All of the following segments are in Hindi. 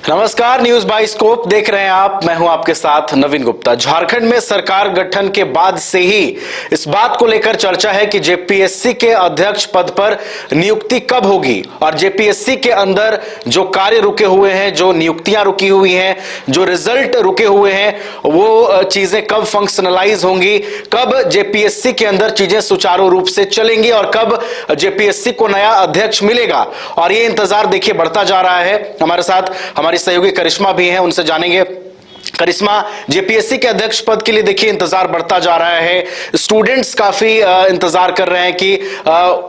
नमस्कार, न्यूज बाई स्कोप देख रहे हैं आप। मैं हूं आपके साथ नवीन गुप्ता। झारखंड में सरकार गठन के बाद से ही इस बात को लेकर चर्चा है कि जेपीएससी के अध्यक्ष पद पर नियुक्ति कब होगी और जेपीएससी के अंदर जो कार्य रुके हुए हैं, जो नियुक्तियां रुकी हुई हैं, जो रिजल्ट रुके हुए हैं, वो चीजें कब फंक्शनलाइज होंगी, कब जेपीएससी के अंदर चीजें सुचारू रूप से चलेंगी और कब जेपीएससी को नया अध्यक्ष मिलेगा। और ये इंतजार देखिए बढ़ता जा रहा है। हमारे साथ हमारी सहयोगी करिश्मा भी हैं, उनसे जानेंगे। करिश्मा, जेपीएससी के अध्यक्ष पद के लिए देखिए इंतजार बढ़ता जा रहा है। स्टूडेंट्स काफी इंतजार कर रहे हैं कि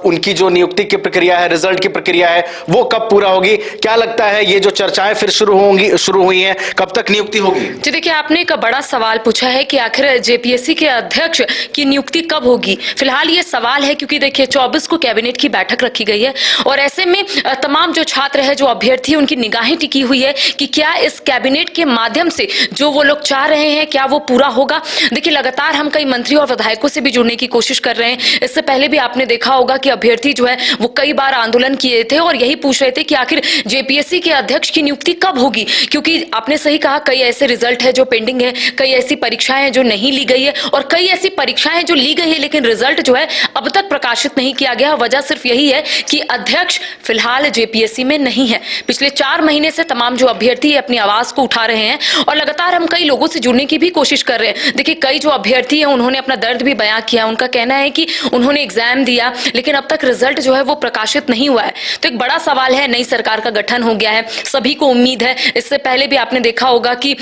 उनकी जो नियुक्ति की प्रक्रिया है, रिजल्ट की प्रक्रिया है, वो कब पूरा होगी। क्या लगता है ये जो चर्चाएं फिर शुरू हुई हैं, कब तक नियुक्ति होगी? जी देखिए, आपने एक बड़ा सवाल पूछा है कि आखिर जेपीएससी के अध्यक्ष की नियुक्ति कब होगी। फिलहाल ये सवाल है क्योंकि देखिए 24 को कैबिनेट की बैठक रखी गई है और ऐसे में तमाम जो छात्र है, जो अभ्यर्थी है, उनकी निगाहें टिकी हुई है कि क्या इस कैबिनेट के माध्यम से जो वो लोग चाह रहे हैं क्या वो पूरा होगा। देखिए, लगातार हम कई मंत्री और विधायकों से भी जुड़ने की कोशिश कर रहे हैं। इससे पहले भी आपने देखा होगा कि अभ्यर्थी जो है वो कई बार आंदोलन किए थे और यही पूछ रहे थे कि आखिर जेपीएससी के अध्यक्ष की नियुक्ति कब होगी, क्योंकि आपने सही कहा, कई ऐसे रिजल्ट है जो पेंडिंग है, कई ऐसी परीक्षाएं हैं जो नहीं ली गई है और कई ऐसी परीक्षाएं जो ली गई है लेकिन रिजल्ट जो है अब तक प्रकाशित नहीं किया गया। वजह सिर्फ यही है कि अध्यक्ष फिलहाल जेपीएससी में नहीं है। पिछले 4 महीने से तमाम जो अभ्यर्थी अपनी आवाज को उठा रहे हैं और लगातार हम कई लोगों से जुड़ने की भी कोशिश कर रहे हैं। देखिए, कई जो अभ्यर्थी हैं उन्होंने अपना दर्द भी बयां किया। उनका कहना है कि उन्होंने एग्जाम दिया लेकिन अब तक रिजल्ट जो है वो प्रकाशित नहीं हुआ है। तो एक बड़ा सवाल है, नई सरकार का गठन हो गया है, सभी को उम्मीद है। इससे पहले भी आपने देखा होगा कि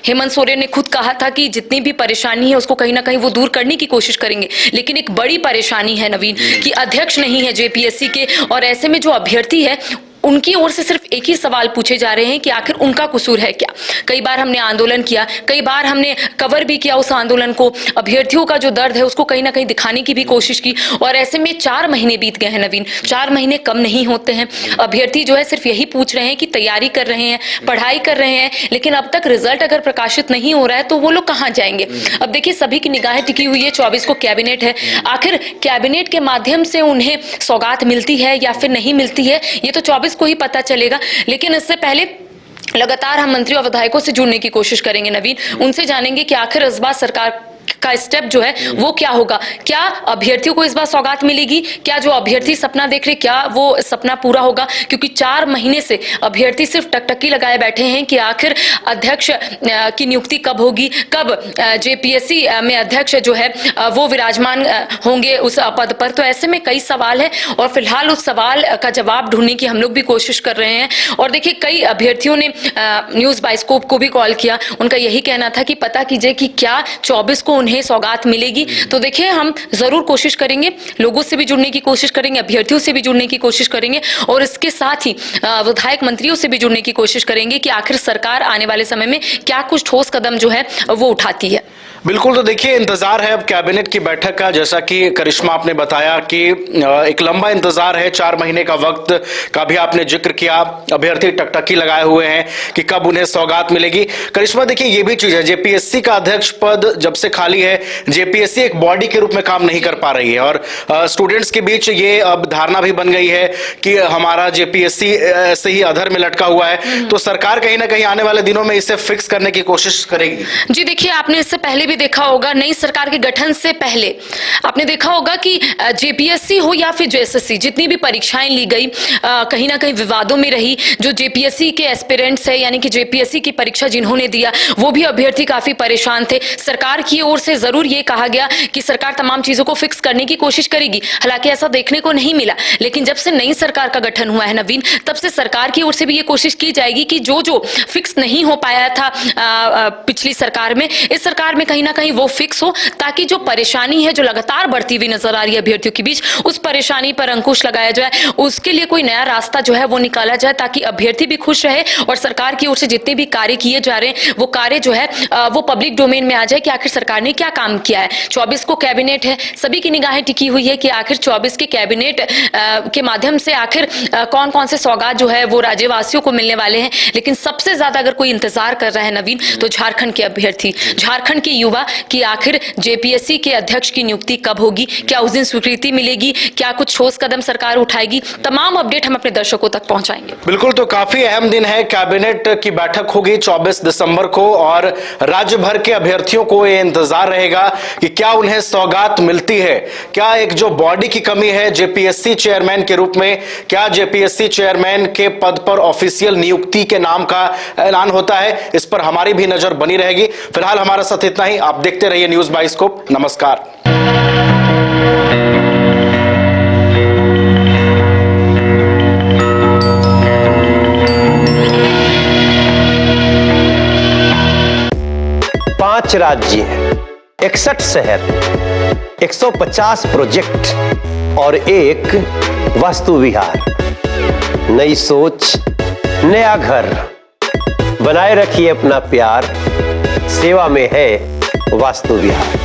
हेमंत सोरेन ने खुद कहा था कि जितनी भी परेशानी है उसको कहीं ना कहीं वो दूर करने की कोशिश करेंगे। लेकिन एक बड़ी परेशानी है नवीन कि अध्यक्ष नहीं है जेपीएससी के और ऐसे में जो अभ्यर्थी है उनकी ओर से सिर्फ एक ही सवाल पूछे जा रहे हैं कि आखिर उनका कसूर है क्या। कई बार हमने आंदोलन किया, कई बार हमने कवर भी किया उस आंदोलन को, अभ्यर्थियों का जो दर्द है उसको कहीं ना कहीं दिखाने की भी कोशिश की और ऐसे में 4 महीने बीत गए हैं नवीन। 4 महीने कम नहीं होते हैं। अभ्यर्थी जो है सिर्फ यही पूछ रहे हैं कि तैयारी कर रहे हैं, पढ़ाई कर रहे हैं, लेकिन अब तक रिजल्ट अगर प्रकाशित नहीं हो रहा है तो वो लोग कहाँ जाएंगे। अब देखिए, सभी की निगाहें टिकी हुई है। 24 को कैबिनेट है। आखिर कैबिनेट के माध्यम से उन्हें सौगात मिलती है या फिर नहीं मिलती है, ये तो 24 को ही पता चलेगा। लेकिन इससे पहले लगातार हम मंत्री और विधायकों से जुड़ने की कोशिश करेंगे नवीन। उनसे जानेंगे कि आखिर इस बार सरकार का स्टेप जो है वो क्या होगा। क्या अभ्यर्थियों को इस बार सौगात मिलेगी? क्या जो अभ्यर्थी सपना देख रहे क्या वो सपना पूरा होगा? क्योंकि 4 महीने से अभ्यर्थी सिर्फ टकटकी लगाए बैठे हैं कि आखिर अध्यक्ष की नियुक्ति कब होगी, कब जेपीएससी में अध्यक्ष जो है वो विराजमान होंगे उस पद पर। तो ऐसे में कई सवाल है और फिलहाल उस सवाल का जवाब ढूंढने की हम लोग भी कोशिश कर रहे हैं। और देखिए, कई अभ्यर्थियों ने न्यूज बाई स्कोप को भी कॉल किया। उनका यही कहना था कि पता कीजिए कि क्या 24 को उन्हें सौगात मिलेगी। तो देखिए, हम जरूर कोशिश करेंगे, लोगों से भी जुड़ने की कोशिश करेंगे, अभ्यर्थियों से भी जुड़ने की कोशिश करेंगे और इसके साथ ही विधायक मंत्रियों से भी जुड़ने की कोशिश करेंगे कि आखिर सरकार आने वाले समय में क्या कुछ ठोस कदम जो है वो उठाती है। बिल्कुल। तो देखिए, इंतजार है अब कैबिनेट की बैठक का। जैसा कि करिश्मा आपने बताया कि एक लंबा इंतजार है, 4 महीने का वक्त का भी आपने जिक्र किया। अभ्यर्थी टकटकी लगाए हुए हैं कि कब उन्हें सौगात मिलेगी। करिश्मा, देखिए ये भी चीज है, जेपीएससी का अध्यक्ष पद जब से खाली है, जेपीएससी एक बॉडी के रूप में काम नहीं कर पा रही है और स्टूडेंट्स के बीच ये अब धारणा भी बन गई है कि हमारा जेपीएससी ऐसे ही अधर में लटका हुआ है। तो सरकार कहीं ना कहीं आने वाले दिनों में इसे फिक्स करने की कोशिश करेगी। जी देखिए, आपने इससे पहले भी देखा होगा, नई सरकार के गठन से पहले आपने देखा होगा कि जेपीएससी हो या फिर जेएसएससी, जितनी भी परीक्षाएं ली गई कहीं ना कहीं विवादों में रही। जो जेपीएससी के एस्पिरेंट्स है, यानी कि जेपीएससी की परीक्षा जिन्होंने दिया, वो भी अभ्यर्थी काफी परेशान थे। सरकार की ओर से जरूर ये कहा गया कि सरकार तमाम चीजों को फिक्स करने की कोशिश करेगी। हालांकि ऐसा देखने को नहीं मिला, लेकिन जब से नई सरकार का गठन हुआ है नवीन, तब से सरकार की ओर से भी ये कोशिश की जाएगी कि जो जो फिक्स नहीं हो पाया था पिछली सरकार में, इस सरकार में कहीं ना कहीं वो फिक्स हो, ताकि जो परेशानी है जो लगातार बढ़ती हुई नजर आ रही है अभ्यर्थियों के बीच, उस परेशानी पर अंकुश लगाया जाए, उसके लिए कोई नया रास्ता जो है वो निकाला जाए, ताकि अभ्यर्थी भी खुश रहे और सरकार की ओर से जितने भी कार्य किए जा रहे हैं वो कार्य जो है वो पब्लिक डोमेन में आ जाए कि आखिर सरकार ने ने क्या काम किया है। 24 को कैबिनेट है, सभी की निगाहें टिकी हुई है कि आखिर 24 के कैबिनेट के माध्यम से आखिर कौन कौन से सौगात जो है वो राज्यवासियों को मिलने वाले हैं। लेकिन सबसे ज्यादा अगर कोई इंतजार कर रहा है नवीन, तो झारखंड के अभ्यर्थी, झारखंड के युवा कि आखिर जेपीएससी के अध्यक्ष की नियुक्ति कब होगी, क्या उस दिन स्वीकृति मिलेगी, क्या कुछ ठोस कदम सरकार उठाएगी। तमाम अपडेट हम अपने दर्शकों तक पहुंचाएंगे। बिल्कुल, तो काफी अहम दिन है। कैबिनेट की बैठक होगी 24 दिसंबर को और राज्य भर के अभ्यर्थियों को यह इंतजार रहेगा कि क्या उन्हें सौगात मिलती है, क्या एक जो बॉडी की कमी है जेपीएससी चेयरमैन के रूप में, क्या जेपीएससी चेयरमैन के पद पर ऑफिशियल नियुक्ति के नाम का ऐलान होता है। इस पर हमारी भी नजर बनी रहेगी। फिलहाल हमारा साथ इतना ही। आप देखते रहिए न्यूज़ बाइस्कोप। नमस्कार। पांच राज्य, 61 शहर, 150 प्रोजेक्ट और एक वास्तु विहार। नई सोच, नया घर। बनाए रखिए अपना प्यार, सेवा में है वास्तु विहार।